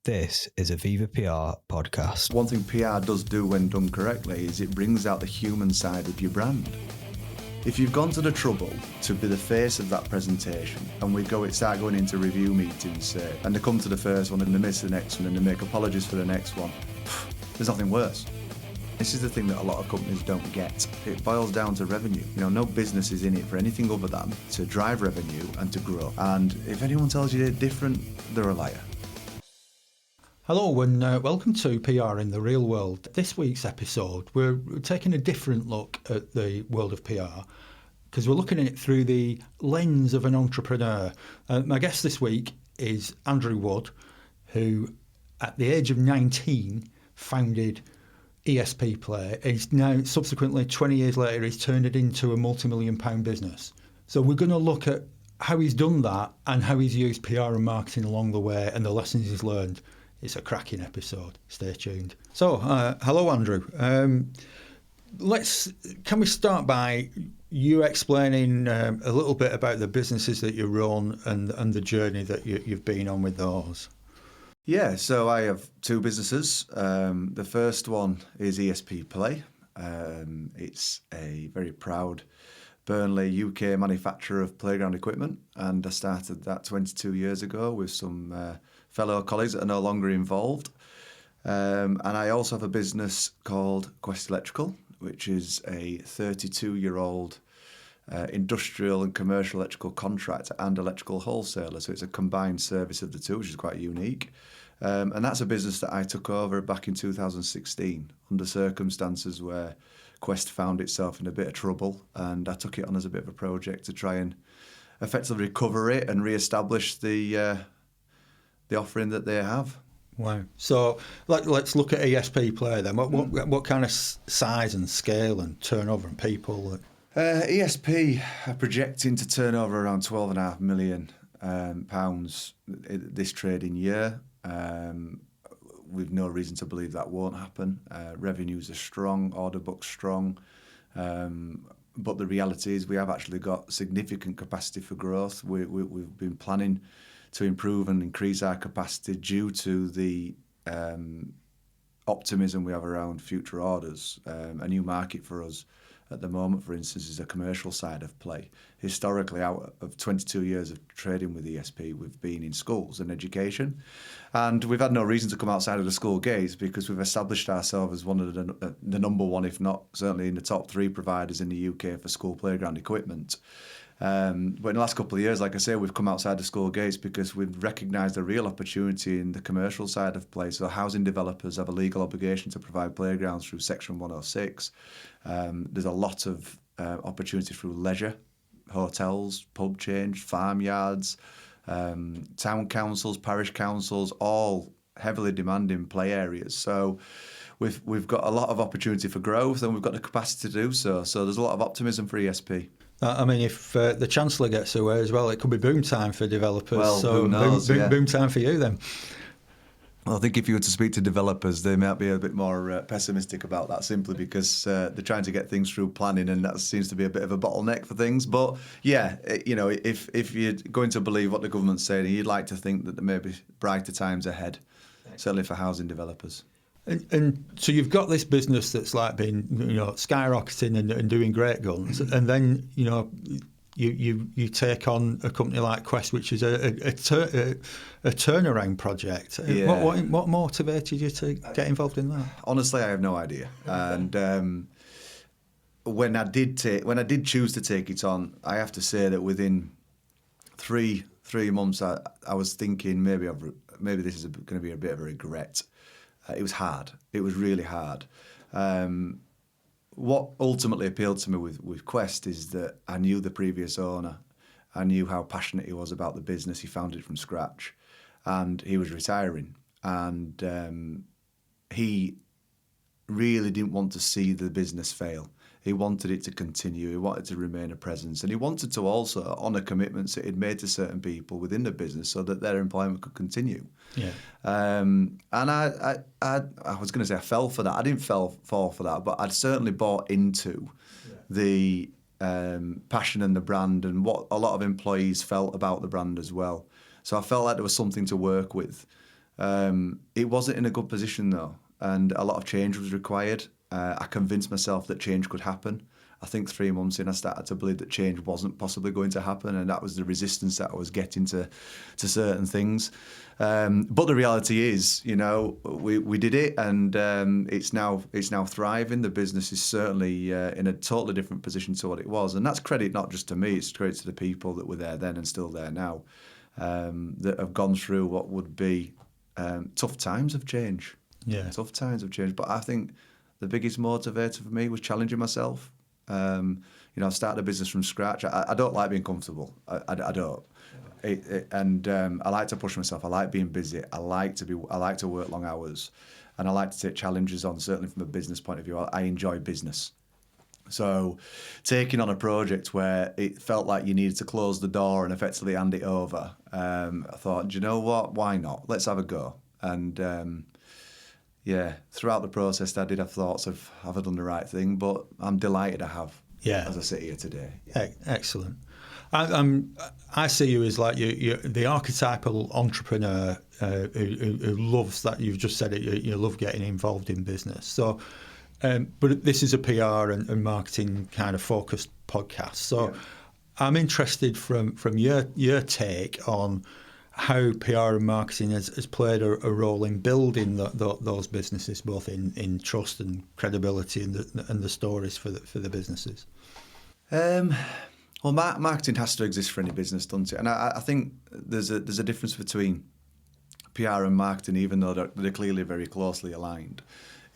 This is a Viva PR podcast. One thing PR does do when done correctly is it brings out the human side of your brand. If you've gone to the trouble to be the face of that presentation and we start going into review meetings and they come to the first one and they miss the next one and they make apologies for the next one, there's nothing worse. This is the thing that a lot of companies don't get. It boils down to revenue. No business is in it for anything other than to drive revenue and to grow. And if anyone tells you they're different, they're a liar. Hello and welcome to PR in the Real World. This week's episode, we're taking a different look at the world of PR because we're looking at it through the lens of an entrepreneur. My guest this week is Andrew Wood, who at the age of 19 founded ESP Play. He's now, subsequently, 20 years later, he's turned it into a multi-million-pound business. So we're going to look at how he's done that and how he's used PR and marketing along the way and the lessons he's learned. It's a cracking episode. Stay tuned. So, hello, Andrew. Can we start by you explaining a little bit about the businesses that you run and the journey that you've been on with those? Yeah, so I have two businesses. The first one is ESP Play. It's a very proud Burnley, UK manufacturer of playground equipment, and I started that 22 years ago with some fellow colleagues that are no longer involved. And I also have a business called Quest Electrical, which is a 32-year-old industrial and commercial electrical contractor and electrical wholesaler. So it's a combined service of the two, which is quite unique. And that's a business that I took over back in 2016 under circumstances where Quest found itself in a bit of trouble, and I took it on as a bit of a project to try and effectively recover it and re-establish the offering that they have. Wow. So let's look at ESP Play then. What kind of size and scale and turnover and people? ESP are projecting to turn over around £12.5 million this trading year. We've no reason to believe that won't happen. Revenues are strong, order book's strong. But the reality is we have actually got significant capacity for growth. We've been planning to improve and increase our capacity due to the optimism we have around future orders. A new market for us at the moment, for instance, is the commercial side of play. Historically, out of 22 years of trading with ESP, we've been in schools and education. And we've had no reason to come outside of the school gates because we've established ourselves as one of the number one, if not certainly in the top three providers in the UK for school playground equipment. But in the last couple of years, like I say, we've come outside the school gates because we've recognised a real opportunity in the commercial side of play. So housing developers have a legal obligation to provide playgrounds through Section 106. There's a lot of opportunity through leisure, hotels, pub chains, farmyards, town councils, parish councils, all heavily demanding play areas. So we've got a lot of opportunity for growth and we've got the capacity to do so. So there's a lot of optimism for ESP. I mean, if the Chancellor gets away as well, it could be boom time for developers. Well, so who knows, boom time for you then. Well, I think if you were to speak to developers, they might be a bit more pessimistic about that simply because they're trying to get things through planning and that seems to be a bit of a bottleneck for things. But yeah, if you're going to believe what the government's saying, you'd like to think that there may be brighter times ahead, certainly for housing developers. And so you've got this business that's like been, skyrocketing and doing great guns, and then you take on a company like Quest, which is a turnaround project. Yeah. What motivated you to get involved in that? Honestly, I have no idea. And when I did choose to take it on, I have to say that within three months, I was thinking maybe this is going to be a bit of a regret. It was hard. It was really hard. What ultimately appealed to me with Quest is that I knew the previous owner. I knew how passionate he was about the business. He founded it from scratch. And he was retiring. And he really didn't want to see the business fail. He wanted it to continue. He wanted to remain a presence. And he wanted to also honour commitments that he'd made to certain people within the business so that their employment could continue. Yeah. And I was going to say I fell for that. I didn't fall for that, but I'd certainly bought into the passion and the brand and what a lot of employees felt about the brand as well. So I felt like there was something to work with. It wasn't in a good position though, and a lot of change was required. I convinced myself that change could happen. I think 3 months in, I started to believe that change wasn't possibly going to happen, and that was the resistance that I was getting to certain things. But the reality is, we did it, and it's now thriving. The business is certainly in a totally different position to what it was, and that's credit not just to me; it's credit to the people that were there then and still there now, that have gone through what would be tough times of change. Yeah, tough times of change. But I think the biggest motivator for me was challenging myself. I started a business from scratch. I don't like being comfortable. I don't. I like to push myself. I like being busy. I like to work long hours, and I like to take challenges on. Certainly from a business point of view, I enjoy business. So, taking on a project where it felt like you needed to close the door and effectively hand it over, I thought, do you know what? Why not? Let's have a go. And throughout the process, I did have thoughts of, have I done the right thing? But I'm delighted I have, as I sit here today. Excellent. I see you as like you're the archetypal entrepreneur who loves that. You've just said it. You love getting involved in business. So, but this is a PR and marketing kind of focused podcast. So, I'm interested from your take on how PR and marketing has played a role in building those businesses, both in trust and credibility and the stories for the businesses. Well, marketing has to exist for any business, doesn't it? And I think there's a difference between PR and marketing, even though they're clearly very closely aligned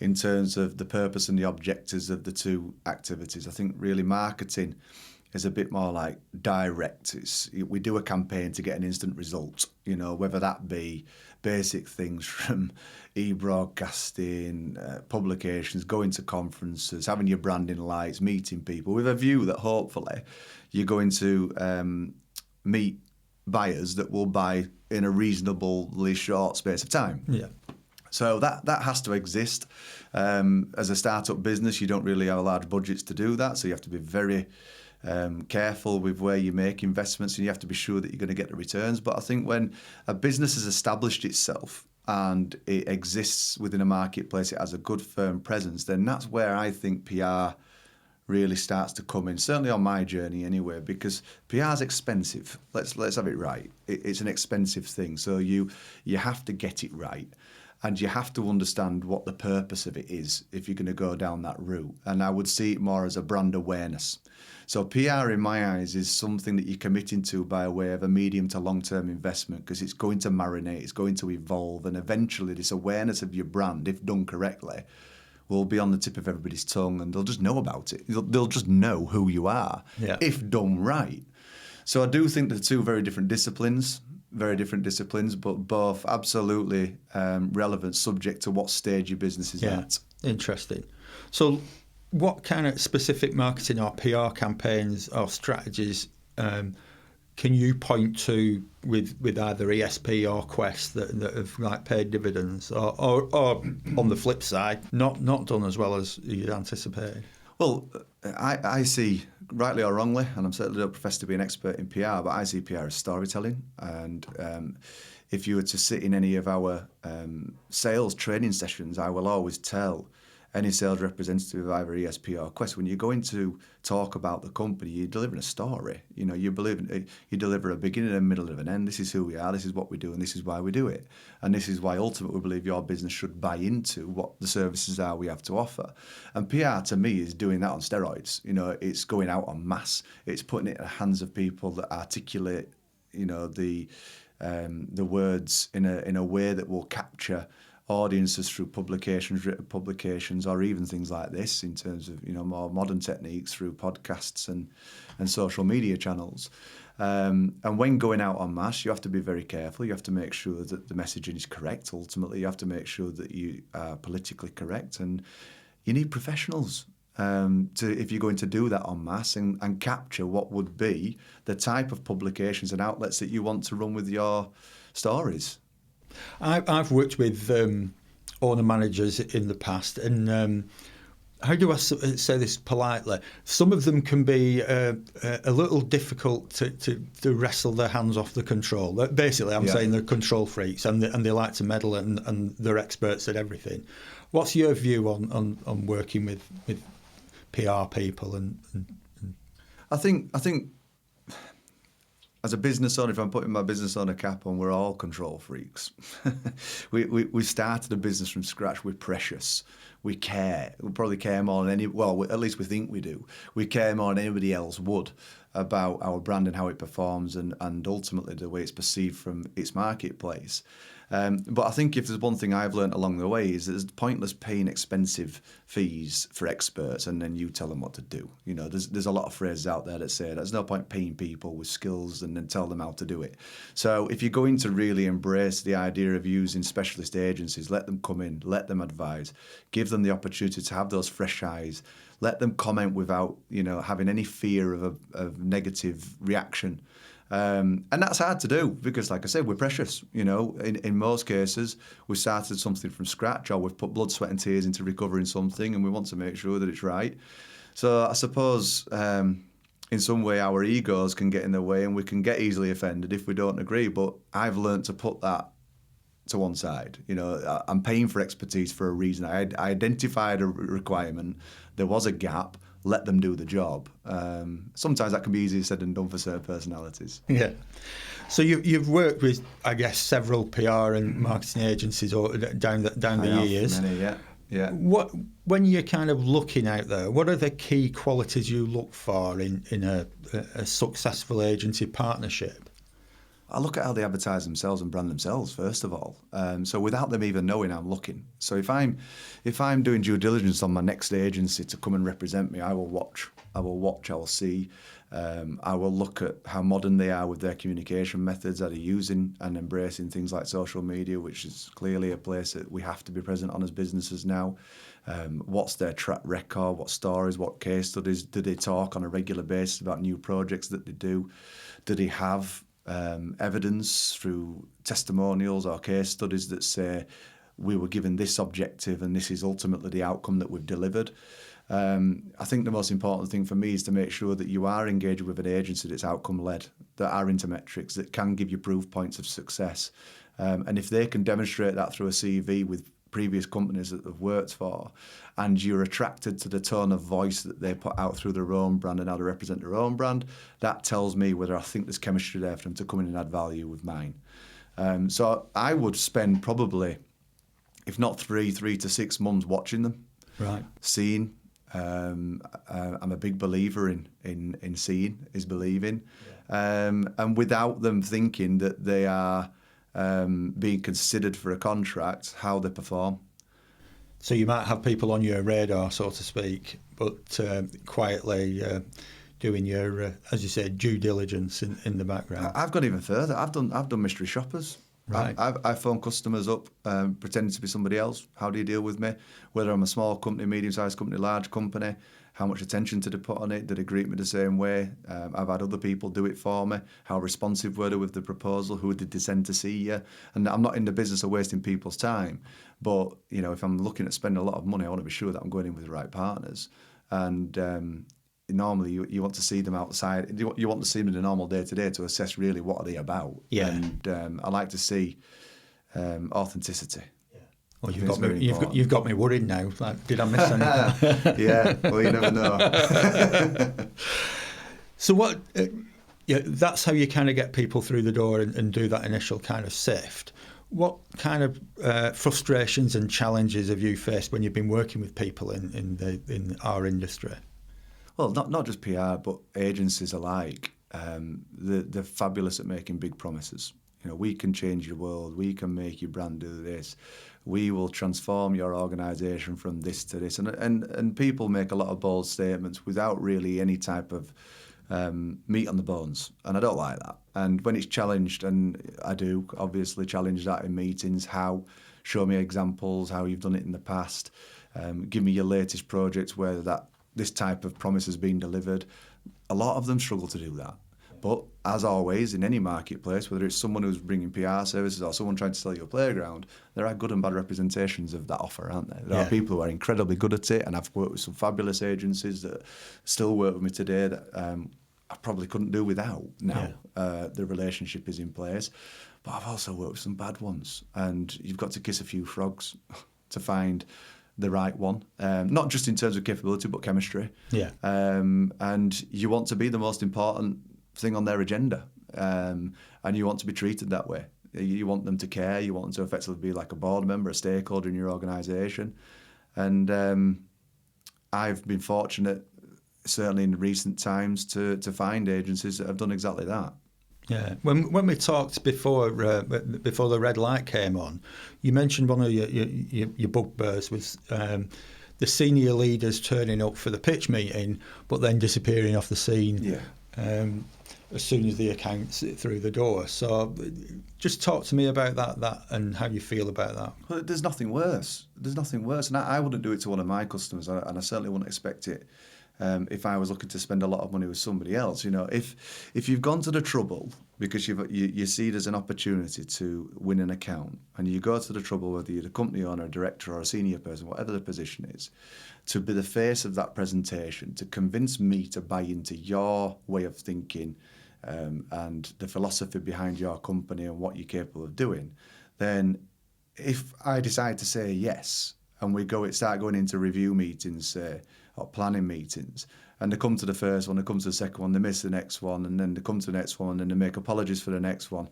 in terms of the purpose and the objectives of the two activities. I think really marketing is a bit more like direct. We do a campaign to get an instant result, whether that be basic things from e-broadcasting, publications, going to conferences, having your branding lights, meeting people with a view that hopefully you're going to meet buyers that will buy in a reasonably short space of time. Yeah. So that has to exist. As a startup business, you don't really have large budgets to do that, so you have to be very careful with where you make investments, and you have to be sure that you're going to get the returns. But I think when a business has established itself and it exists within a marketplace, it has a good firm presence, then that's where I think PR really starts to come in, certainly on my journey anyway, because PR is expensive. Let's have it right. It's an expensive thing, so you have to get it right. And you have to understand what the purpose of it is if you're going to go down that route. And I would see it more as a brand awareness. So PR, in my eyes, is something that you're committing to by way of a medium to long-term investment, because it's going to marinate, it's going to evolve, and eventually this awareness of your brand, if done correctly, will be on the tip of everybody's tongue, and they'll just know about it. They'll just know who you are, if done right. So I do think they're two very different disciplines, but both absolutely relevant, subject to what stage your business is at. Interesting. So what kind of specific marketing or PR campaigns or strategies can you point to with either ESP or Quest that have paid dividends, or on the flip side, not done as well as you'd anticipated? Well, I see, rightly or wrongly, and I certainly don't profess to be an expert in PR, but I see PR as storytelling. And if you were to sit in any of our sales training sessions, I will always tell any sales representative of either ESP or Quest, when you're going to talk about the company, you're delivering a story. You deliver a beginning, a middle, and an end. This is who we are, this is what we do, and this is why we do it. And this is why ultimately we believe your business should buy into what the services are we have to offer. And PR, to me, is doing that on steroids. It's going out en masse. It's putting it in the hands of people that articulate, the words in a way that will capture audiences through publications, written publications, or even things like this in terms of more modern techniques through podcasts and social media channels. And when going out en masse, you have to be very careful. You have to make sure that the messaging is correct. Ultimately, you have to make sure that you are politically correct, and you need professionals if you're going to do that en masse and capture what would be the type of publications and outlets that you want to run with your stories. I've worked with owner managers in the past, and how do I say this politely? Some of them can be a little difficult to wrestle their hands off the control. Basically, I'm saying they're control freaks and they like to meddle and they're experts at everything. What's your view on working with PR people and I think as a business owner, if I'm putting my business owner cap on, we're all control freaks. we started a business from scratch. We're precious. We care. We probably care more than at least we think we do. We care more than anybody else would about our brand and how it performs and ultimately the way it's perceived from its marketplace. But I think if there's one thing I've learned along the way is that it's pointless paying expensive fees for experts and then you tell them what to do. You know, there's a lot of phrases out there that say there's no point paying people with skills and then tell them how to do it. So if you're going to really embrace the idea of using specialist agencies, let them come in, let them advise, give them the opportunity to have those fresh eyes, let them comment without, having any fear of negative reaction. And that's hard to do because, like I said, we're precious. In most cases, we started something from scratch or we've put blood, sweat and tears into recovering something and we want to make sure that it's right. So I suppose in some way our egos can get in the way and we can get easily offended if we don't agree. But I've learned to put that to one side. I'm paying for expertise for a reason. I identified a requirement. There was a gap. Let them do the job. Sometimes that can be easier said than done for certain personalities. Yeah. So you've worked with, I guess, several PR and marketing agencies down the years. Many, yeah. When you're kind of looking out there, what are the key qualities you look for in a successful agency partnership? I look at how they advertise themselves and brand themselves, first of all. So without them even knowing I'm looking. So if I'm doing due diligence on my next agency to come and represent me, I will watch, I will see. I will look at how modern they are with their communication methods. Are they using and embracing things like social media, which is clearly a place that we have to be present on as businesses now. What's their track record? What stories? What case studies? Do they talk on a regular basis about new projects that they do? Do they have evidence through testimonials or case studies that say we were given this objective and this is ultimately the outcome that we've delivered? I think the most important thing for me is to make sure that you are engaged with an agency that's outcome-led, that are into metrics, that can give you proof points of success. And if they can demonstrate that through a CV with previous companies that they've worked for, and you're attracted to the tone of voice that they put out through their own brand and how to represent their own brand, that tells me whether I think there's chemistry there for them to come in and add value with mine. So I would spend probably, if not 3 to 6 months watching them, right, seeing. I'm a big believer in seeing is believing, and without them thinking that they are being considered for a contract, how they perform. So you might have people on your radar, so to speak, but quietly doing your, as you said, due diligence in the background. I've gone even further. I've done mystery shoppers. Right. I phone customers up pretending to be somebody else. How do you deal with me? Whether I'm a small company, medium-sized company, large company, how much attention did they put on it? Did they greet me the same way? I've had other people do it for me. How responsive were they with the proposal? Who did they send to see you? And I'm not in the business of wasting people's time. But, if I'm looking at spending a lot of money, I want to be sure that I'm going in with the right partners. And normally you want to see them outside. You want to see them in a normal day-to-day to assess really what are they about. Yeah. And I like to see authenticity. Well, you've got me worried now. Like, did I miss anything? Yeah, well, you never know. So what? That's how you kind of get people through the door and do that initial kind of sift. What kind of frustrations and challenges have you faced when you've been working with people in our industry? Well, not just PR, but agencies alike. They're fabulous at making big promises. We can change your world. We can make your brand do this. We will transform your organisation from this to this. And people make a lot of bold statements without really any type of meat on the bones. And I don't like that. And when it's challenged, and I do obviously challenge that in meetings, show me examples, how you've done it in the past. Give me your latest projects where this type of promise has been delivered. A lot of them struggle to do that. But as always, in any marketplace, whether it's someone who's bringing PR services or someone trying to sell you a playground, there are good and bad representations of that offer, aren't there? There are people who are incredibly good at it, and I've worked with some fabulous agencies that still work with me today that I probably couldn't do without now. The relationship is in place. But I've also worked with some bad ones, and you've got to kiss a few frogs to find the right one, not just in terms of capability, but chemistry. And you want to be the most important thing on their agenda, and you want to be treated that way. You want them to care. You want them to effectively be like a board member, a stakeholder in your organisation. And I've been fortunate, certainly in recent times, to find agencies that have done exactly that. Yeah. When we talked before the red light came on, you mentioned one of your bugbears was the senior leaders turning up for the pitch meeting, but then disappearing off the scene as soon as the account's through the door. So just talk to me about that and how you feel about that. Well, there's nothing worse. And I wouldn't do it to one of my customers, and I certainly wouldn't expect it. If I was looking to spend a lot of money with somebody else, if you've gone to the trouble because you see it as an opportunity to win an account, and you go to the trouble, whether you're the company owner, a director or a senior person, whatever the position is, to be the face of that presentation, to convince me to buy into your way of thinking and the philosophy behind your company and what you're capable of doing, then if I decide to say yes, and we start going into review meetings, or planning meetings, and they come to the first one, they come to the second one, they miss the next one, and then they come to the next one, and they make apologies for the next one.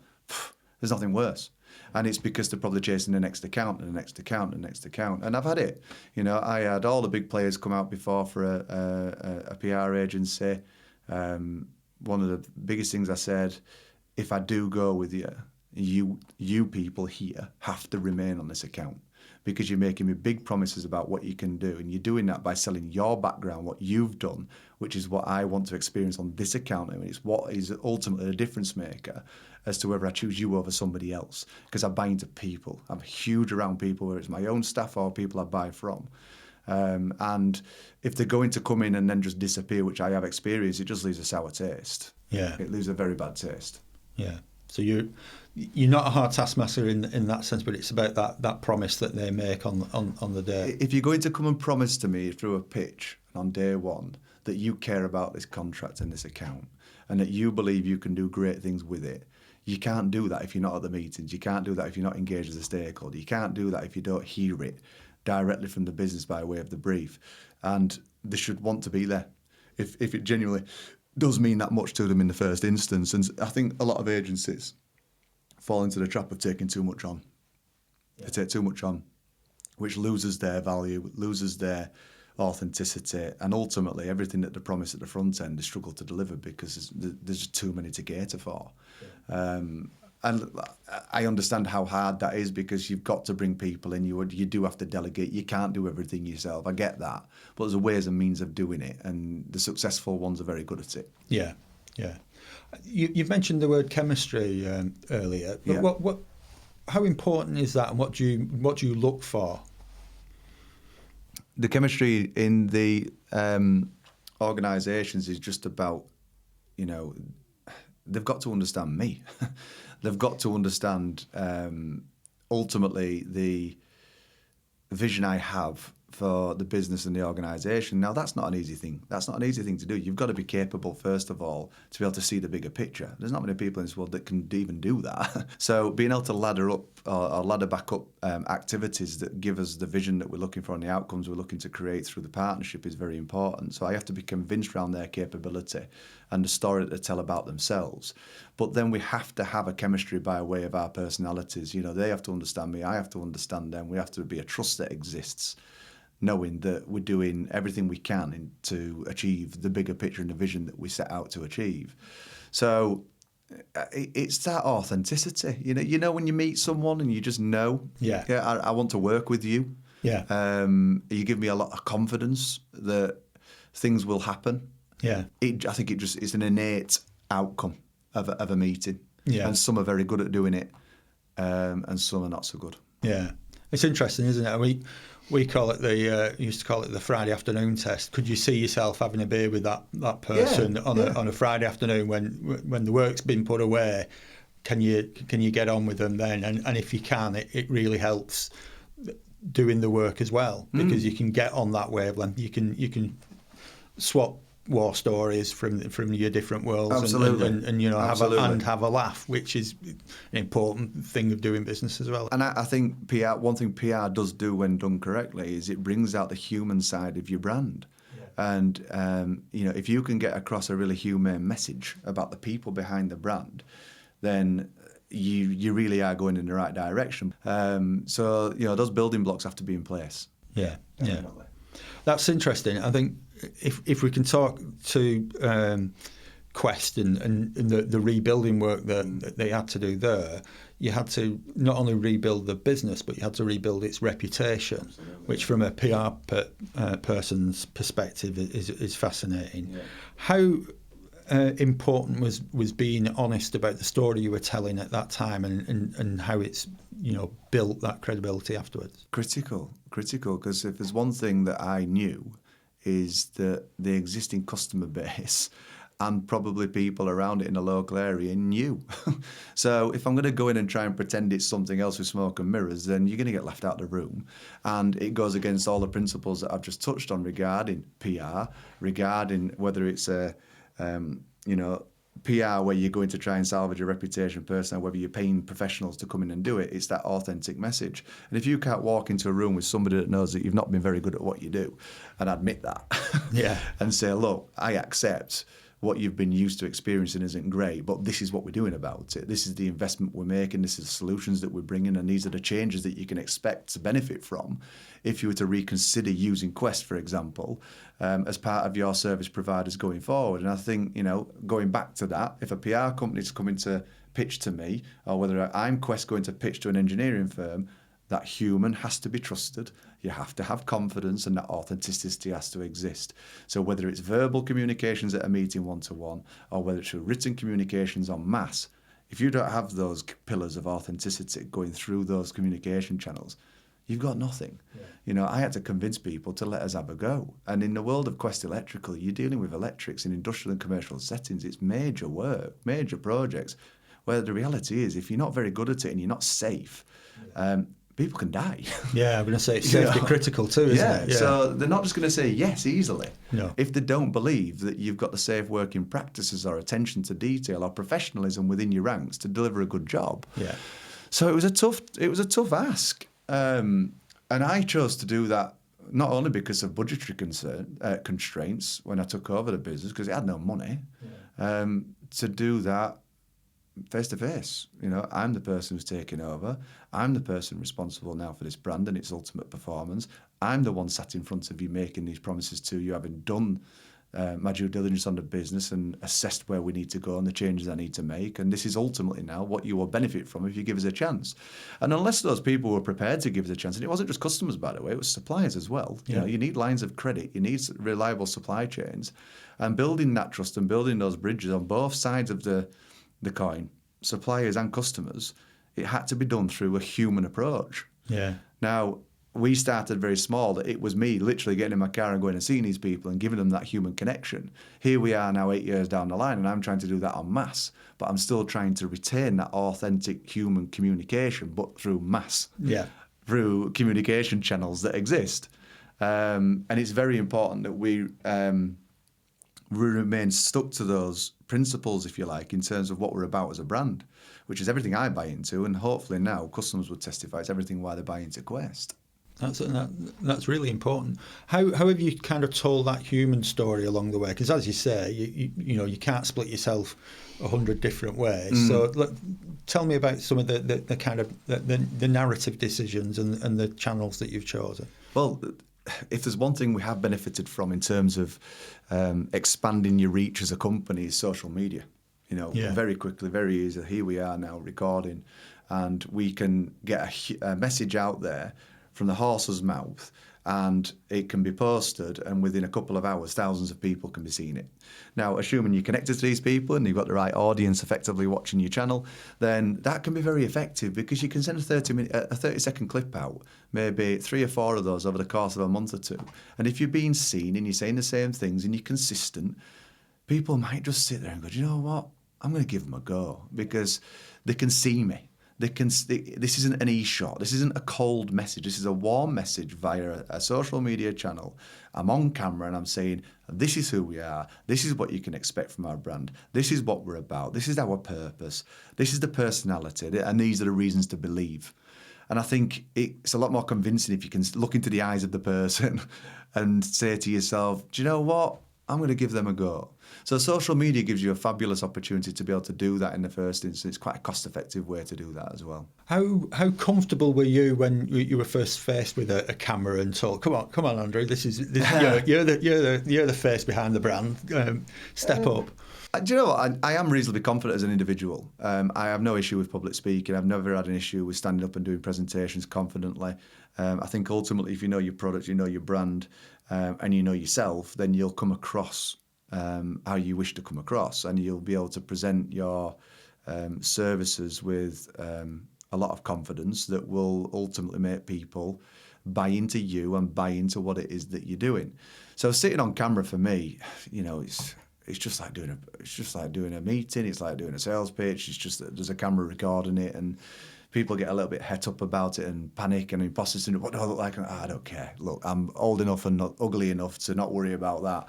There's nothing worse. And it's because they're probably chasing the next account and the next account and the next account. And I've had it. I had all the big players come out before for a PR agency. One of the biggest things I said, if I do go with you people here have to remain on this account, because you're making me big promises about what you can do, and you're doing that by selling your background, what you've done, which is what I want to experience on this account. I mean, it's what is ultimately a difference maker as to whether I choose you over somebody else, because I buy into people. I'm huge around people, whether it's my own staff or people I buy from. And if they're going to come in and then just disappear, which I have experienced, it just leaves a sour taste. Yeah. It leaves a very bad taste. Yeah. So you're not a hard taskmaster in that sense, but it's about that promise that they make on the day. If you're going to come and promise to me through a pitch on day one that you care about this contract and this account, and that you believe you can do great things with it, you can't do that if you're not at the meetings. You can't do that if you're not engaged as a stakeholder. You can't do that if you don't hear it directly from the business by way of the brief. And they should want to be there if it genuinely does mean that much to them in the first instance. And I think a lot of agencies fall into the trap of taking too much on. They take too much on, which loses their value, loses their authenticity, and ultimately everything that they promise at the front end they struggle to deliver because there's too many to cater for. And I understand how hard that is, because you've got to bring people in. You do have to delegate. You can't do everything yourself. I get that. But there's ways and means of doing it, and the successful ones are very good at it. Yeah, yeah. You've mentioned the word chemistry earlier. But Yeah. how important is that, and what do you look for? The chemistry in the organisations is just about, they've got to understand me. They've got to understand ultimately the vision I have for the business and the organisation. Now, that's not an easy thing. That's not an easy thing to do. You've got to be capable, first of all, to be able to see the bigger picture. There's not many people in this world that can even do that. So being able to ladder up or ladder back up activities that give us the vision that we're looking for and the outcomes we're looking to create through the partnership is very important. So I have to be convinced around their capability and the story that they tell about themselves. But then we have to have a chemistry by way of our personalities. They have to understand me, I have to understand them. We have to be a trust that exists, knowing that we're doing everything we can to achieve the bigger picture and the vision that we set out to achieve. So it's that authenticity. When you meet someone and you just know, I want to work with you. Yeah. You give me a lot of confidence that things will happen. Yeah. I think it's an innate outcome of a meeting. Yeah. And some are very good at doing it, and some are not so good. Yeah. It's interesting, isn't it? We call it used to call it the Friday afternoon test. Could you see yourself having a beer with that person on a Friday afternoon when the work's been put away? Can you get on with them then? And if you can, it really helps doing the work as well, because you can get on that wavelength. You can swap war stories from your different worlds. Absolutely. and Absolutely. have a laugh, which is an important thing of doing business as well. And I think one thing PR does do when done correctly is it brings out the human side of your brand. And if you can get across a really humane message about the people behind the brand, then you really are going in the right direction. So those building blocks have to be in place. Yeah, definitely. That's interesting. I think if we can talk to Quest and the rebuilding work that they had to do there, you had to not only rebuild the business, but you had to rebuild its reputation. Absolutely. Which from a PR person's perspective is fascinating. Yeah. How important was being honest about the story you were telling at that time and how it's built that credibility afterwards? Critical, because if there's one thing that I knew is that the existing customer base and probably people around it in the local area knew. So if I'm going to go in and try and pretend it's something else with smoke and mirrors, then you're going to get left out of the room. And it goes against all the principles that I've just touched on regarding PR, regarding whether it's PR where you're going to try and salvage a reputation personally, whether you're paying professionals to come in and do it. It's that authentic message. And if you can't walk into a room with somebody that knows that you've not been very good at what you do and admit that, and say, look, I accept what you've been used to experiencing isn't great, but this is what we're doing about it. This is the investment we're making. This is the solutions that we're bringing, and these are the changes that you can expect to benefit from if you were to reconsider using Quest, for example, as part of your service providers going forward. And I think, going back to that, if a PR company is coming to pitch to me, or whether I'm Quest going to pitch to an engineering firm, that human has to be trusted. You have to have confidence, and that authenticity has to exist. So whether it's verbal communications at a meeting one-to-one, or whether it's written communications en masse, if you don't have those pillars of authenticity going through those communication channels, you've got nothing. Yeah. I had to convince people to let us have a go. And in the world of Quest Electrical, you're dealing with electrics in industrial and commercial settings. It's major work, major projects, where the reality is if you're not very good at it and you're not safe, people can die. Yeah, I'm going to say it's safety critical too, isn't it? Yeah. So they're not just going to say yes easily. No. If they don't believe that you've got the safe working practices or attention to detail or professionalism within your ranks to deliver a good job. Yeah. So it was a tough ask. And I chose to do that not only because of budgetary constraints when I took over the business, because it had no money, to do that face to face. I'm the person who's taking over. I'm the person responsible now for this brand and its ultimate performance. I'm the one sat in front of you making these promises to you, having done my due diligence on the business and assessed where we need to go and the changes I need to make. And this is ultimately now what you will benefit from if you give us a chance. And unless those people were prepared to give us a chance, and it wasn't just customers, by the way, it was suppliers as well. Yeah. You need lines of credit, you need reliable supply chains, and building that trust and building those bridges on both sides of the coin, suppliers and customers, it had to be done through a human approach. Yeah. Now, we started very small, that it was me literally getting in my car and going and seeing these people and giving them that human connection. Here we are now 8 years down the line, and I'm trying to do that en masse, but I'm still trying to retain that authentic human communication, but through mass, through communication channels that exist. And it's very important that we remain stuck to those principles, if you like, in terms of what we're about as a brand, which is everything I buy into, and hopefully now customers would testify it's everything why they buy into Quest. That's really important. How have you kind of told that human story along the way? Because as you say, you can't split yourself 100 different ways. So tell me about some of the kind of the narrative decisions and the channels that you've chosen. Well, if there's one thing we have benefited from in terms of expanding your reach as a company, is social media. Very quickly, very easily. Here we are now recording, and we can get a message out there from the horse's mouth, and it can be posted, and within a couple of hours, thousands of people can be seeing it. Now, assuming you're connected to these people and you've got the right audience effectively watching your channel, then that can be very effective, because you can send a 30-second clip out, maybe 3 or 4 of those over the course of a month or two. And if you're being seen and you're saying the same things and you're consistent, people might just sit there and go, do you know what? I'm going to give them a go, because they can see me. This isn't an e-shot. This isn't a cold message. This is a warm message via a social media channel. I'm on camera and I'm saying, this is who we are. This is what you can expect from our brand. This is what we're about. This is our purpose. This is the personality. And these are the reasons to believe. And I think it's a lot more convincing if you can look into the eyes of the person and say to yourself, do you know what? I'm going to give them a go. So social media gives you a fabulous opportunity to be able to do that in the first instance. It's quite a cost-effective way to do that as well. How comfortable were you when you were first faced with a camera and told, "Come on, Andrew, you're the face behind the brand. Step up." Do you know what? I am reasonably confident as an individual. I have no issue with public speaking. I've never had an issue with standing up and doing presentations confidently. I think ultimately, if you know your product, you know your brand, and you know yourself, then you'll come across how you wish to come across, and you'll be able to present your services with a lot of confidence that will ultimately make people buy into you and buy into what it is that you're doing. So sitting on camera for me, it's just like doing a meeting. It's like doing a sales pitch. It's just that there's a camera recording it, and people get a little bit het up about it and panic and imposter syndrome. What do I look like? I don't care. Look, I'm old enough and not ugly enough to not worry about that.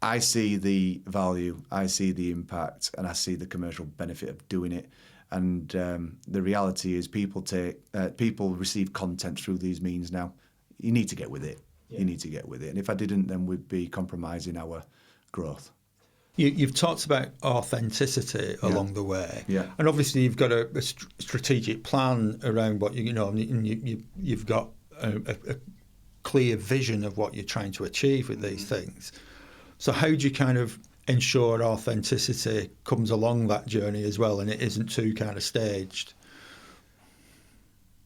I see the value, I see the impact, and I see the commercial benefit of doing it. And the reality is, people receive content through these means now. You need to get with it. Yeah. You need to get with it. And if I didn't, then we'd be compromising our growth. You've talked about authenticity along the way, and obviously you've got a strategic plan around what and you've got a clear vision of what you're trying to achieve with these things. So how do you kind of ensure authenticity comes along that journey as well, and it isn't too kind of staged?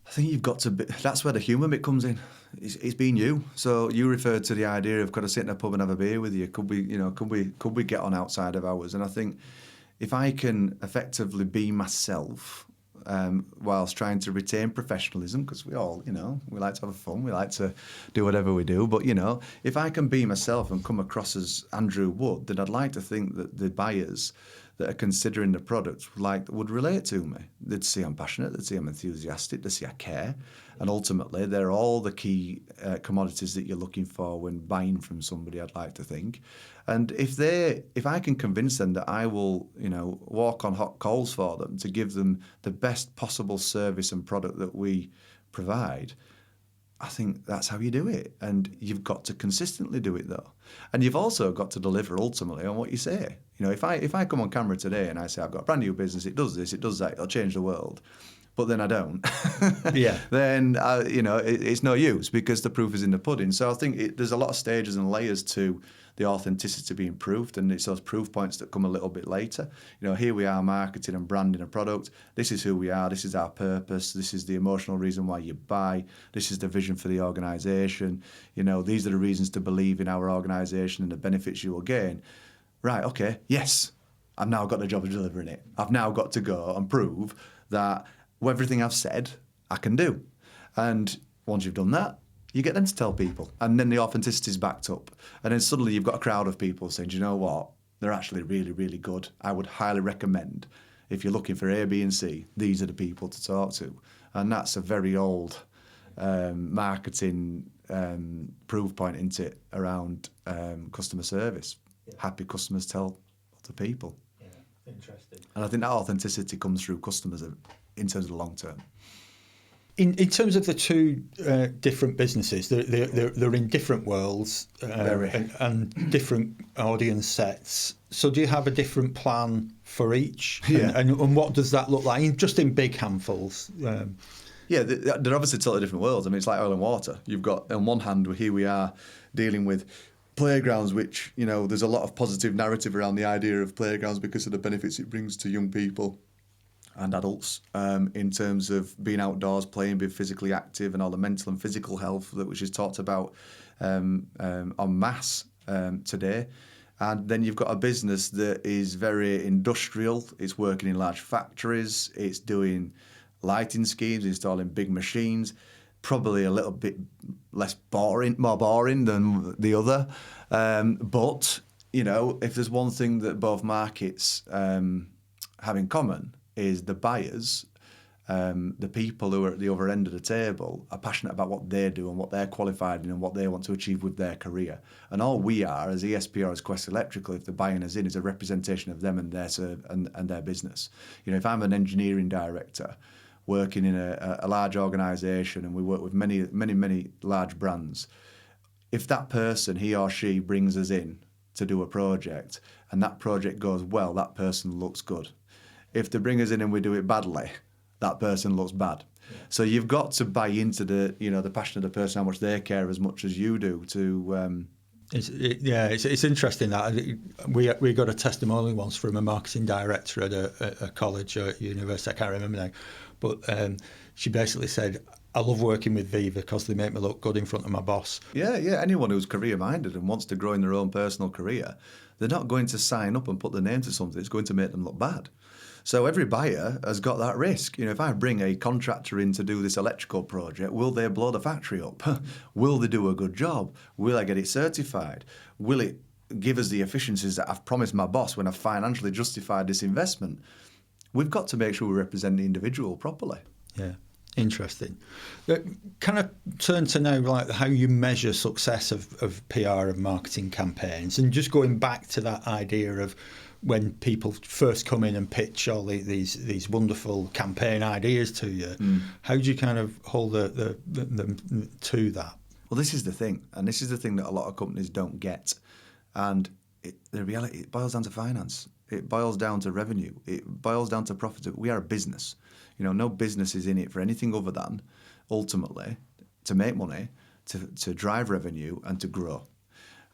I think you've got to be, that's where the human bit comes in. It's being you. So you referred to the idea of, could I sit in a pub and have a beer with you? Could we get on outside of hours? And I think if I can effectively be myself, whilst trying to retain professionalism, because we all, we like to have fun, we like to do whatever we do, but if I can be myself and come across as Andrew Wood, then I'd like to think that the buyers that are considering the product would relate to me. They'd see I'm passionate, they'd see I'm enthusiastic, they'd see I care. And ultimately, they're all the key commodities that you're looking for when buying from somebody, I'd like to think. And if I can convince them that I will, walk on hot coals for them to give them the best possible service and product that we provide, I think that's how you do it. And you've got to consistently do it, though. And you've also got to deliver ultimately on what you say. If I come on camera today and I say I've got a brand new business, it does this, it does that, it'll change the world, but then I don't, then it's no use, because the proof is in the pudding. So I think there's a lot of stages and layers to the authenticity being proved, and it's those proof points that come a little bit later. Here we are marketing and branding a product. This is who we are. This is our purpose. This is the emotional reason why you buy. This is the vision for the organisation. These are the reasons to believe in our organisation and the benefits you will gain. Right, okay, yes, I've now got the job of delivering it. I've now got to go and prove that everything I've said, I can do. And once you've done that, you get them to tell people. And then the authenticity is backed up. And then suddenly you've got a crowd of people saying, do you know what? They're actually really, really good. I would highly recommend, if you're looking for A, B, and C, these are the people to talk to. And that's a very old marketing proof point, isn't it, around customer service. Yeah. Happy customers tell other people. Yeah, interesting. And I think that authenticity comes through customers in terms of the long term. In terms of the two different businesses, they're in different worlds and different audience sets. So do you have a different plan for each? Yeah. And what does that look like, just in big handfuls? Yeah, they're obviously totally different worlds. I mean, it's like oil and water. You've got, on one hand, here we are dealing with playgrounds, which, there's a lot of positive narrative around the idea of playgrounds because of the benefits it brings to young people. and adults in terms of being outdoors, playing, being physically active, and all the mental and physical health that which is talked about en masse today. And then you've got a business that is very industrial. It's working in large factories. It's doing lighting schemes, installing big machines, probably a little bit more boring than the other. But, you know, if there's one thing that both markets have in common is the buyers, the people who are at the other end of the table are passionate about what they do and what they're qualified in and what they want to achieve with their career. And all we are as ESP or as Quest Electrical, if they're buying us in, is a representation of them and their business. You know, if I'm an engineering director working in a large organisation and we work with many large brands, if that person, he or she, brings us in to do a project and that project goes well, that person looks good. If they bring us in and we do it badly, that person looks bad. Yeah. So you've got to buy into the passion of the person, how much they care as much as you do to... It's interesting that we got a testimonial once from a marketing director at a college or university, I can't remember now, but she basically said, I love working with Viva because they make me look good in front of my boss. Yeah, anyone who's career-minded and wants to grow in their own personal career, they're not going to sign up and put their name to something that's going to make them look bad. So every buyer has got that risk. You know, if I bring a contractor in to do this electrical project, will they blow the factory up? Will they do a good job? Will I get it certified? Will it give us the efficiencies that I've promised my boss when I've financially justified this investment? We've got to make sure we represent the individual properly. Yeah, interesting. Can I turn to now like how you measure success of PR and marketing campaigns, and just going back to that idea of when people first come in and pitch all these wonderful campaign ideas to you, how do you kind of hold them to that? Well, this is the thing, and this is the thing that a lot of companies don't get. And the reality, it boils down to finance. It boils down to revenue. It boils down to profit. We are a business. You know, no business is in it for anything other than, ultimately, to make money, to drive revenue, and to grow.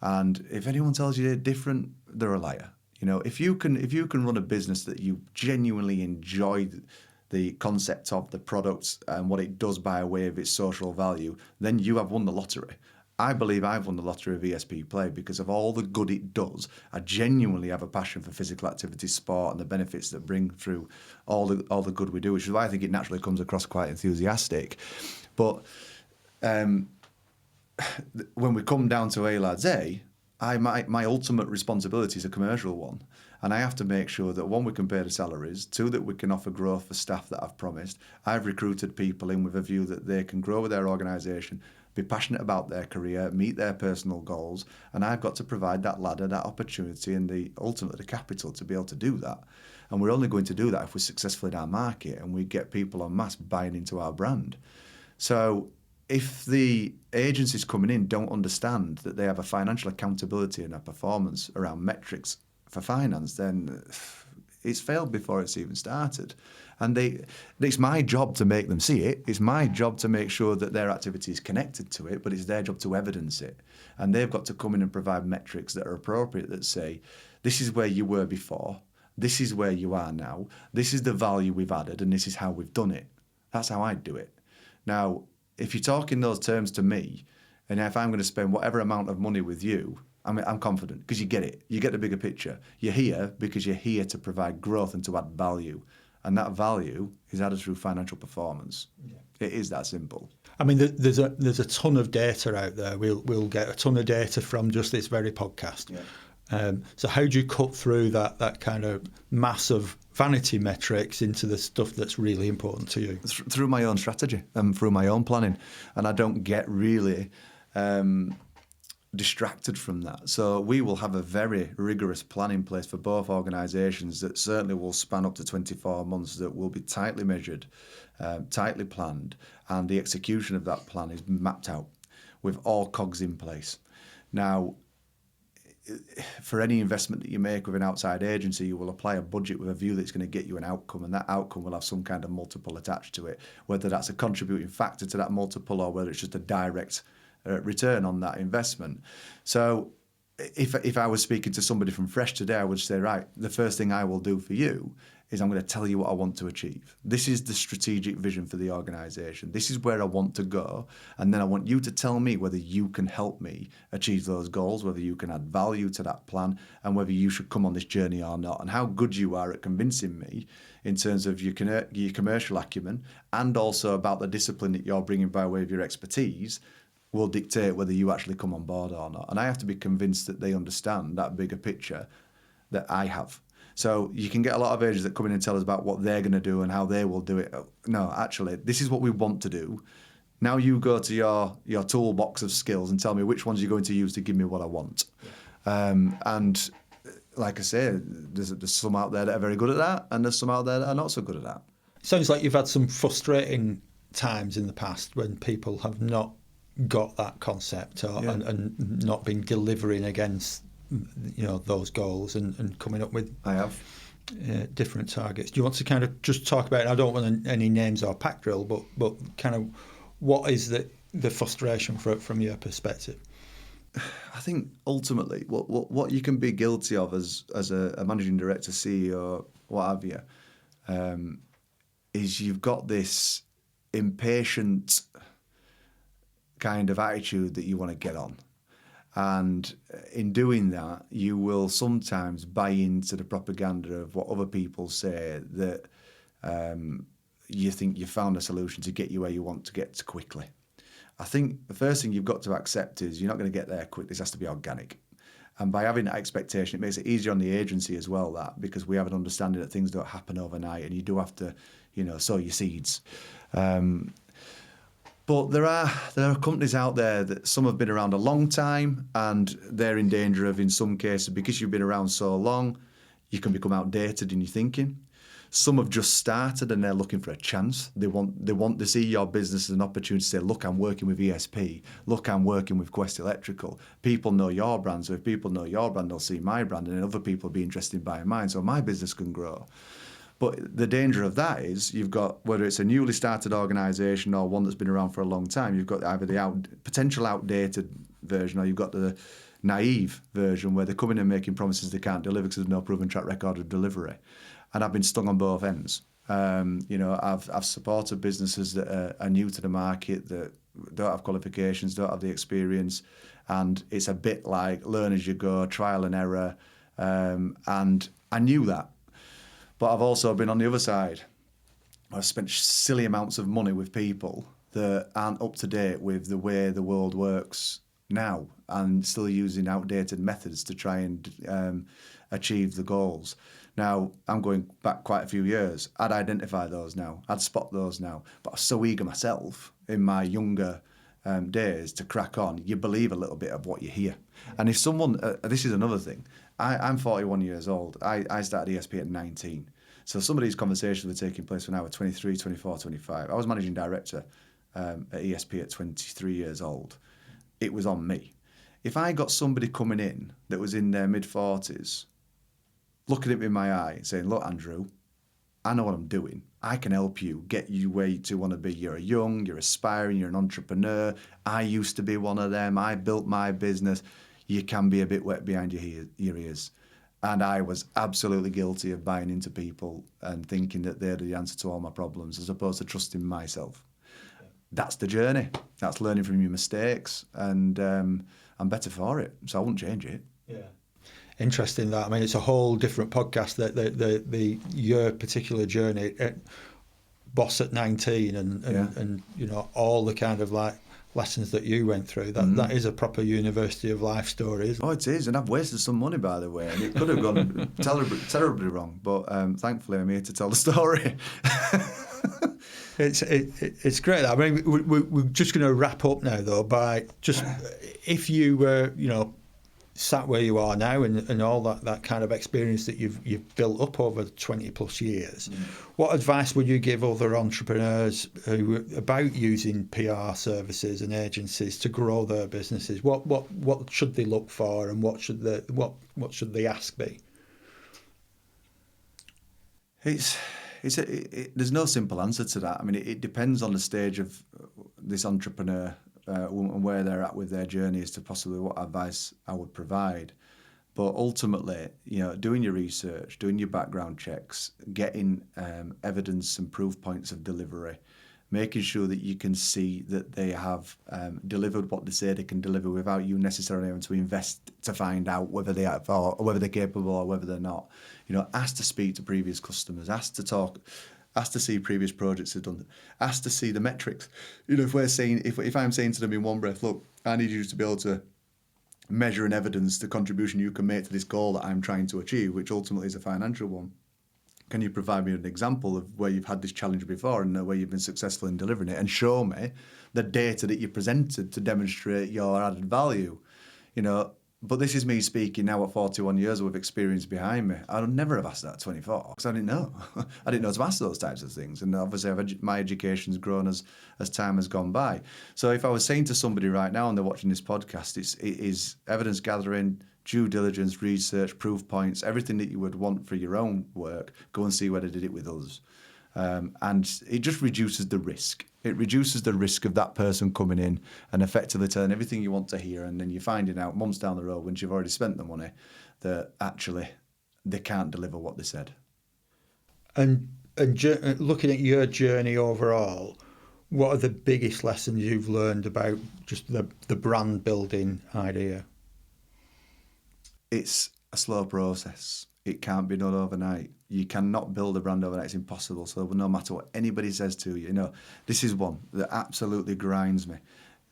And if anyone tells you they're different, they're a liar. You know, if you can run a business that you genuinely enjoy the concept of the product and what it does by way of its social value, then you have won the lottery. I believe I've won the lottery of ESP Play because of all the good it does. I genuinely have a passion for physical activity, sport, and the benefits that bring through all the good we do, which is why I think it naturally comes across quite enthusiastic. But when we come down to A lads A, my ultimate responsibility is a commercial one, and I have to make sure that, one, we can pay the salaries, two, that we can offer growth for staff that I've promised. I've recruited people in with a view that they can grow with their organisation, be passionate about their career, meet their personal goals, and I've got to provide that ladder, that opportunity, and ultimately the capital to be able to do that. And we're only going to do that if we're successful in our market and we get people en masse buying into our brand. So if the agencies coming in don't understand that they have a financial accountability and a performance around metrics for finance, then it's failed before it's even started. And it's my job to make them see it. It's my job to make sure that their activity is connected to it, but it's their job to evidence it. And they've got to come in and provide metrics that are appropriate, that say, this is where you were before, this is where you are now, this is the value we've added, and this is how we've done it. That's how I'd do it. Now, if you talk in those terms to me, and if I'm going to spend whatever amount of money with you, I'm confident because you get it. You get the bigger picture. You're here because you're here to provide growth and to add value. And that value is added through financial performance. Yeah. It is that simple. I mean, there's a ton of data out there. We'll get a ton of data from just this very podcast. Yeah. So how do you cut through that kind of massive vanity metrics into the stuff that's really important to you? Through my own strategy and through my own planning. And I don't get really distracted from that. So we will have a very rigorous plan in place for both organisations that certainly will span up to 24 months, that will be tightly measured, tightly planned, and the execution of that plan is mapped out with all cogs in place. Now, for any investment that you make with an outside agency, you will apply a budget with a view that it's going to get you an outcome, and that outcome will have some kind of multiple attached to it, whether that's a contributing factor to that multiple or whether it's just a direct return on that investment. So if I was speaking to somebody from Fresh today, I would say, right, the first thing I will do for you is I'm going to tell you what I want to achieve. This is the strategic vision for the organisation. This is where I want to go. And then I want you to tell me whether you can help me achieve those goals, whether you can add value to that plan, and whether you should come on this journey or not, and how good you are at convincing me in terms of your commercial acumen, and also about the discipline that you're bringing by way of your expertise will dictate whether you actually come on board or not. And I have to be convinced that they understand that bigger picture that I have. So you can get a lot of agents that come in and tell us about what they're going to do and how they will do it. No, actually, this is what we want to do. Now you go to your toolbox of skills and tell me which ones you're going to use to give me what I want. And like I say, there's some out there that are very good at that, and there's some out there that are not so good at that. Sounds like you've had some frustrating times in the past when people have not got that concept and not been delivering against those goals and coming up with I have different targets. Do you want to kind of just talk about, I don't want any names or pack drill, but kind of what is the frustration from your perspective? I think ultimately what you can be guilty of as a managing director, CEO, what have you, is you've got this impatient kind of attitude that you want to get on. And in doing that, you will sometimes buy into the propaganda of what other people say, that you think you found a solution to get you where you want to get to quickly. I think the first thing you've got to accept is you're not going to get there quick. This has to be organic. And by having that expectation, it makes it easier on the agency as well, because we have an understanding that things don't happen overnight and you do have to, sow your seeds. But there are companies out there that some have been around a long time, and they're in danger of, in some cases, because you've been around so long, you can become outdated in your thinking. Some have just started and they're looking for a chance. They want to see your business as an opportunity to say, look, I'm working with ESP. Look, I'm working with Quest Electrical. People know your brand, so if people know your brand, they'll see my brand, and then other people will be interested in buying mine, so my business can grow. But the danger of that is you've got, whether it's a newly started organisation or one that's been around for a long time, you've got either the potential outdated version, or you've got the naive version where they're coming in making promises they can't deliver because there's no proven track record of delivery. And I've been stung on both ends. I've supported businesses that are new to the market, that don't have qualifications, don't have the experience, and it's a bit like learn as you go, trial and error, and I knew that. But I've also been on the other side. I've spent silly amounts of money with people that aren't up to date with the way the world works now, and still using outdated methods to try and achieve the goals. Now, I'm going back quite a few years. I'd identify those now. I'd spot those now. But I was so eager myself in my younger days to crack on. You believe a little bit of what you hear. And if someone, this is another thing, I'm 41 years old. I started ESP at 19. So some of these conversations were taking place when I was 23, 24, 25. I was managing director at ESP at 23 years old. It was on me. If I got somebody coming in that was in their mid-40s, looking at me in my eye, saying, look, Andrew, I know what I'm doing. I can help you get you where you want to be. You're young, you're aspiring, you're an entrepreneur. I used to be one of them. I built my business. You can be a bit wet behind your ears. And I was absolutely guilty of buying into people and thinking that they're the answer to all my problems, as opposed to trusting myself. That's the journey. That's learning from your mistakes, and I'm better for it. So I wouldn't change it. Yeah. Interesting that. I mean, it's a whole different podcast, that your particular journey at Boss at 19 and all the kind of like lessons that you went through. That is a proper university of life story, isn't it? Oh, it is, and I've wasted some money, by the way, and it could have gone terribly wrong. But thankfully, I'm here to tell the story. It's great. I mean, we're just going to wrap up now, though, by just, if you were, sat where you are now and all that kind of experience that you've built up over 20 plus years, what advice would you give other entrepreneurs about using PR services and agencies to grow their businesses? What should they look for, and what should the ask be? There's no simple answer to that. I mean, it depends on the stage of this entrepreneur and where they're at with their journey as to possibly what advice I would provide. But ultimately, doing your research, doing your background checks, getting evidence and proof points of delivery, making sure that you can see that they have delivered what they say they can deliver without you necessarily having to invest to find out whether they have, or whether they're capable or whether they're not. Ask to speak to previous customers, ask to see previous projects they've done, ask to see the metrics. If we're saying, if I'm saying to them in one breath, look, I need you to be able to measure and evidence the contribution you can make to this goal that I'm trying to achieve, which ultimately is a financial one. Can you provide me an example of where you've had this challenge before and where you've been successful in delivering it, and show me the data that you presented to demonstrate your added value? But this is me speaking now at 41 years with experience behind me. I would never have asked that at 24 because I didn't know. I didn't know to ask those types of things. And obviously my education's grown as time has gone by. So if I was saying to somebody right now and they're watching this podcast, it is evidence gathering, due diligence, research, proof points, everything that you would want for your own work, go and see where they did it with us. And it just reduces the risk. It reduces the risk of that person coming in and effectively telling everything you want to hear, and then you're finding out months down the road, once you've already spent the money, that actually they can't deliver what they said. And looking at your journey overall, what are the biggest lessons you've learned about just the brand building idea? It's a slow process. It can't be done overnight. You cannot build a brand overnight. It's impossible. So no matter what anybody says to you, this is one that absolutely grinds me.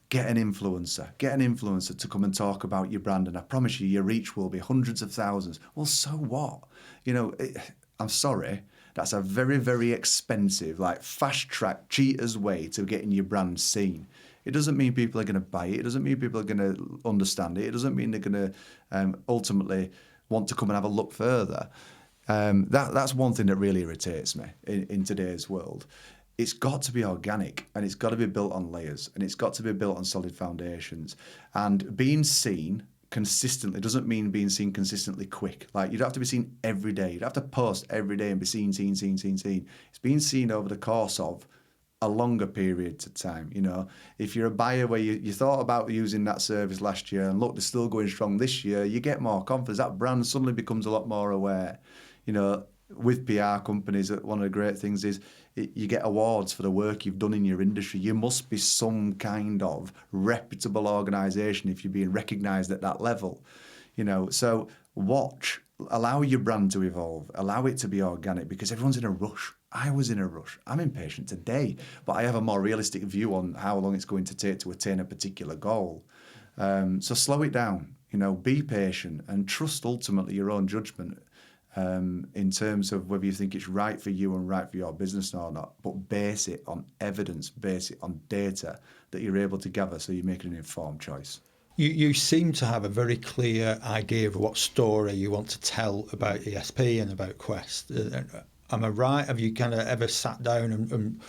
Get an influencer to come and talk about your brand, and I promise you, your reach will be hundreds of thousands. Well, so what? I'm sorry, that's a very, very expensive, fast-track, cheater's way to getting your brand seen. It doesn't mean people are going to buy it. It doesn't mean people are going to understand it. It doesn't mean they're going to ultimately want to come and have a look further. That's one thing that really irritates me in today's world. It's got to be organic, and it's got to be built on layers, and it's got to be built on solid foundations. And being seen consistently doesn't mean being seen consistently quick. You'd have to be seen every day. You'd have to post every day and be seen. It's being seen over the course of a longer period of time. If you're a buyer where you thought about using that service last year and look, they're still going strong this year, you get more confidence. That brand suddenly becomes a lot more aware. With PR companies, one of the great things is you get awards for the work you've done in your industry. You must be some kind of reputable organisation if you're being recognised at that level. So allow your brand to evolve, allow it to be organic, because everyone's in a rush. I was in a rush. I'm impatient today, but I have a more realistic view on how long it's going to take to attain a particular goal. So slow it down, be patient and trust ultimately your own judgment in terms of whether you think it's right for you and right for your business or not, but base it on evidence, base it on data that you're able to gather so you're making an informed choice. You seem to have a very clear idea of what story you want to tell about ESP and about Quest. Am I right? Have you kind of ever sat down and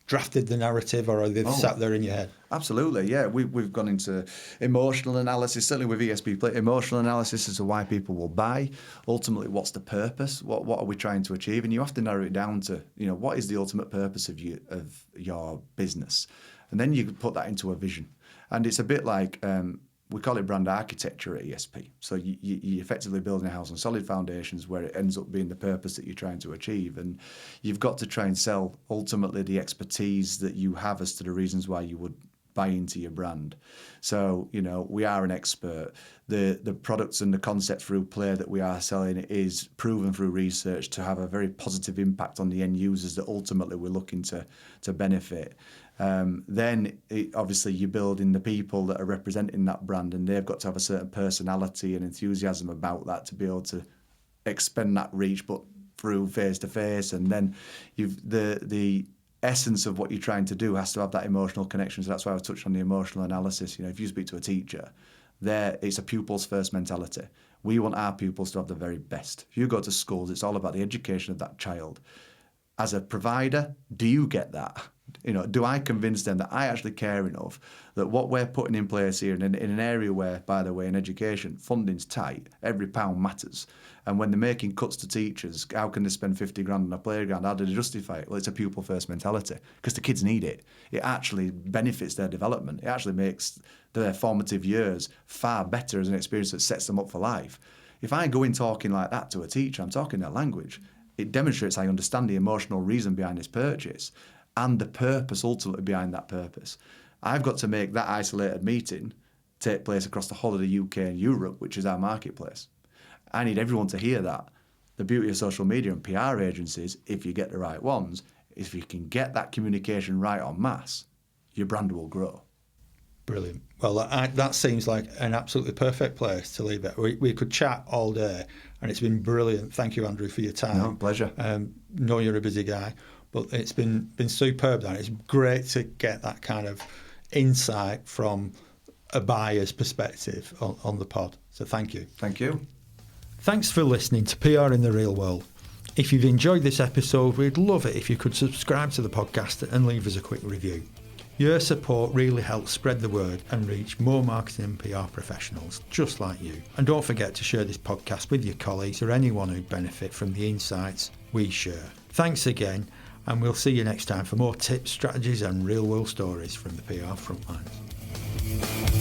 drafted the narrative, or are they sat there in your head? Absolutely, yeah. We've gone into emotional analysis, certainly with ESP, emotional analysis as to why people will buy. Ultimately, what's the purpose? What are we trying to achieve? And you have to narrow it down to, what is the ultimate purpose of your business? And then you put that into a vision. And it's a bit like, we call it brand architecture at ESP. So you're effectively building a house on solid foundations where it ends up being the purpose that you're trying to achieve. And you've got to try and sell ultimately the expertise that you have as to the reasons why you would buy into your brand. So, we are an expert. The products and the concept through play that we are selling is proven through research to have a very positive impact on the end users that ultimately we're looking to benefit. Then obviously you build in the people that are representing that brand, and they've got to have a certain personality and enthusiasm about that to be able to expend that reach, but through face to face. And then the essence of what you're trying to do has to have that emotional connection. So that's why I touched on the emotional analysis. If you speak to a teacher, it's a pupils first mentality. We want our pupils to have the very best. If you go to schools, it's all about the education of that child. As a provider, do you get that? Do I convince them that I actually care enough that what we're putting in place here in an area where, by the way, in education, funding's tight, every pound matters. And when they're making cuts to teachers, how can they spend 50 grand on a playground? How do they justify it? Well, it's a pupil first mentality, because the kids need it. It actually benefits their development. It actually makes their formative years far better as an experience that sets them up for life. If I go in talking like that to a teacher, I'm talking their language. It demonstrates I understand the emotional reason behind this purchase and the purpose ultimately behind that purpose. I've got to make that isolated meeting take place across the whole of the UK and Europe, which is our marketplace. I need everyone to hear that. The beauty of social media and PR agencies, if you get the right ones, is if you can get that communication right en masse, your brand will grow. Brilliant. Well, that seems like an absolutely perfect place to leave it. We could chat all day, and it's been brilliant. Thank you, Andrew, for your time. No, pleasure. Know you're a busy guy, but it's been superb. And it's great to get that kind of insight from a buyer's perspective on the pod. So thank you. Thank you. Thanks for listening to PR in the Real World. If you've enjoyed this episode, we'd love it if you could subscribe to the podcast and leave us a quick review. Your support really helps spread the word and reach more marketing and PR professionals just like you. And don't forget to share this podcast with your colleagues or anyone who'd benefit from the insights we share. Thanks again, and we'll see you next time for more tips, strategies and real-world stories from the PR frontlines.